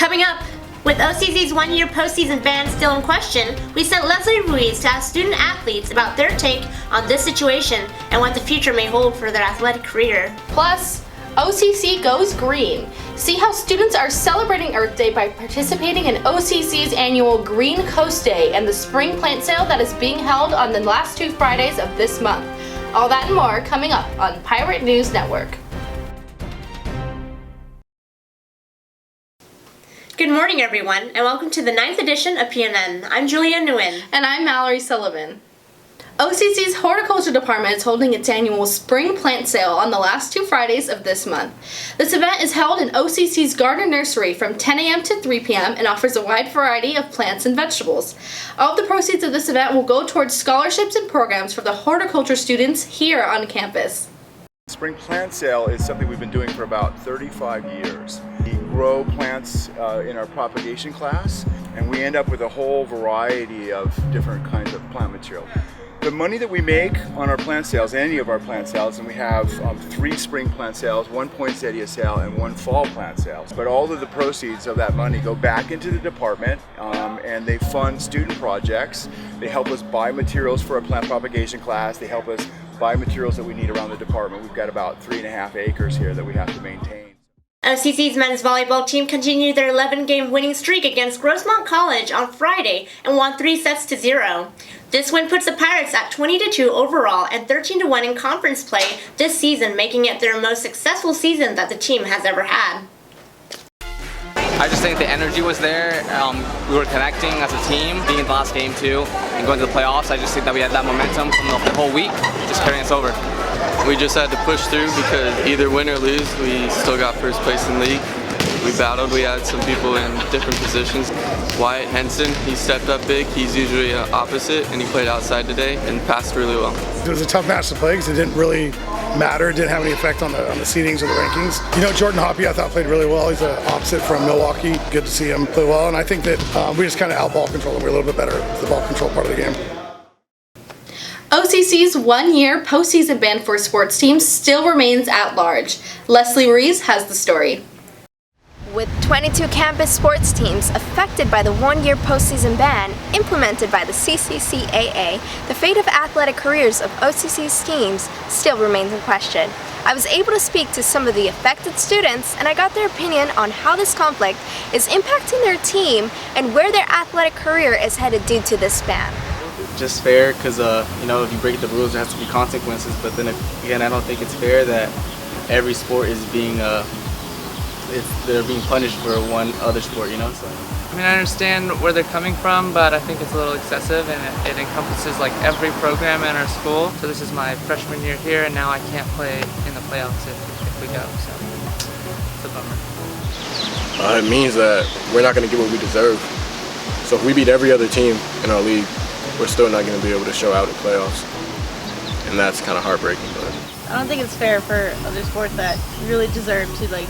Coming up, with OCC's one-year postseason ban still in question, we sent Leslie Ruiz to ask student athletes about their take on this situation and what the future may hold for their athletic career. Plus, OCC goes green. See how students are celebrating Earth Day by participating in OCC's annual Green Coast Day and the spring plant sale that is being held on the last 2 Fridays of this month. All that and more coming up on Pirate News Network. Good morning, everyone, and welcome to the 9th edition of PNN. I'm Nguyen. And I'm Mallory Sullivan. OCC's Horticulture Department is holding its annual Spring Plant Sale on the last 2 Fridays of this month. This event is held in OCC's Garden Nursery from 10 a.m. to 3 p.m. and offers a wide variety of plants and vegetables. All of the proceeds of this event will go towards scholarships and programs for the horticulture students here on campus. Spring Plant Sale is something we've been doing for about 35 years. We grow plants in our propagation class, and we end up with a whole variety of different kinds of plant material. The money that we make on our plant sales, any of our plant sales, and we have 3 spring plant sales, 1 poinsettia sale, and 1 fall plant sale. But all of the proceeds of that money go back into the department, and they fund student projects. They help us buy materials for our plant propagation class. They help us buy materials that we need around the department. We've got about 3.5 acres here that we have to maintain. OCC's men's volleyball team continued their 11-game winning streak against Grossmont College on Friday and won 3 sets to 0. This win puts the Pirates at 20-2 overall and 13-1 in conference play this season, making it their most successful season that the team has ever had. I just think the energy was there. We were connecting as a team, being in the last game too, and going to the playoffs. I just think that we had that momentum from the whole week, just carrying us over. We just had to push through because either win or lose, we still got first place in the league. We battled, we had some people in different positions. Wyatt Henson, he stepped up big. He's usually opposite, and he played outside today and passed really well. It was a tough match to play because it didn't really matter. It didn't have any effect on the seedings or the rankings. You know, Jordan Hoppy I thought played really well. He's an opposite from Milwaukee. Good to see him play well, and I think that we just kind of out-ball control him. We're a little bit better at the ball control part of the game. OCC's one-year postseason ban for sports teams still remains at large. Leslie Ruiz has the story. With 22 campus sports teams affected by the one-year postseason ban implemented by the CCCAA, the fate of athletic careers of OCC's teams still remains in question. I was able to speak to some of the affected students, and I got their opinion on how this conflict is impacting their team and where their athletic career is headed due to this ban. Just fair because, you know, if you break the rules, there has to be consequences. But then again, I don't think it's fair that every sport is being they're being punished for one other sport, you know. So. I mean, I understand where they're coming from, but I think it's a little excessive, and it encompasses like every program in our school. So this is my freshman year here, and now I can't play in the playoffs if we go. So it's a bummer. It means that we're not going to get what we deserve. So if we beat every other team in our league, we're still not going to be able to show out in playoffs, and that's kind of heartbreaking. But I don't think it's fair for other sports that really deserve to like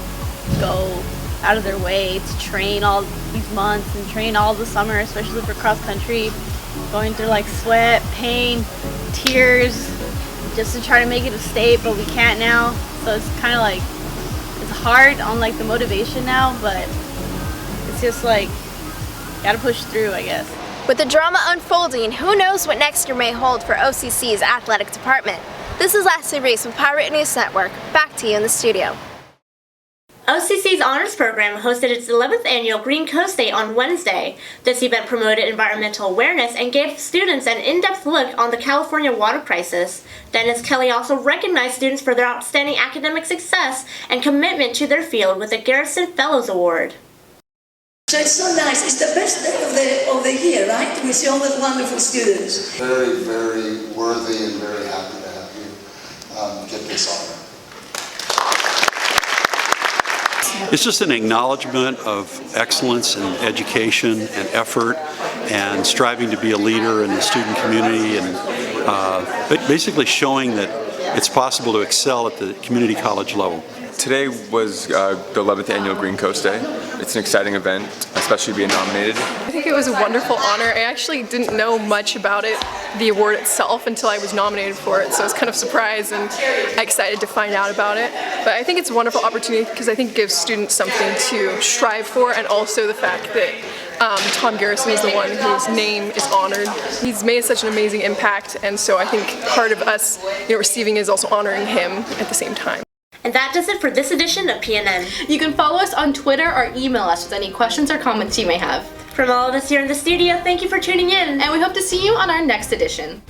go out of their way to train all these months and train all the summer, especially for cross country, going through like sweat, pain, tears, just to try to make it a state, but we can't now. So it's kind of like it's hard on like the motivation now, but it's just like gotta push through, I guess. With the drama unfolding, who knows what next year may hold for OCC's athletic department. This is Leslie Ruiz with Pirate News Network. Back to you in the studio. OCC's Honors Program hosted its 11th annual Green Coast Day on Wednesday. This event promoted environmental awareness and gave students an in-depth look on the California water crisis. Dennis Kelly also recognized students for their outstanding academic success and commitment to their field with the Garrison Fellows Award. So it's so nice. It's the best day of the year, right? We see all the wonderful students. Very, very worthy and very happy to have you get this honor. It's just an acknowledgement of excellence in education and effort and striving to be a leader in the student community, and basically showing that it's possible to excel at the community college level. Today was the 11th annual Green Coast Day. It's an exciting event, especially being nominated. I think it was a wonderful honor. I actually didn't know much about it, the award itself, until I was nominated for it, so I was kind of surprised and excited to find out about it. But I think it's a wonderful opportunity because I think it gives students something to strive for, and also the fact that Tom Garrison is the one whose name is honored. He's made such an amazing impact, and so I think part of us receiving is also honoring him at the same time. And that does it for this edition of PNN. You can follow us on Twitter or email us with any questions or comments you may have. From all of us here in the studio, thank you for tuning in. And we hope to see you on our next edition.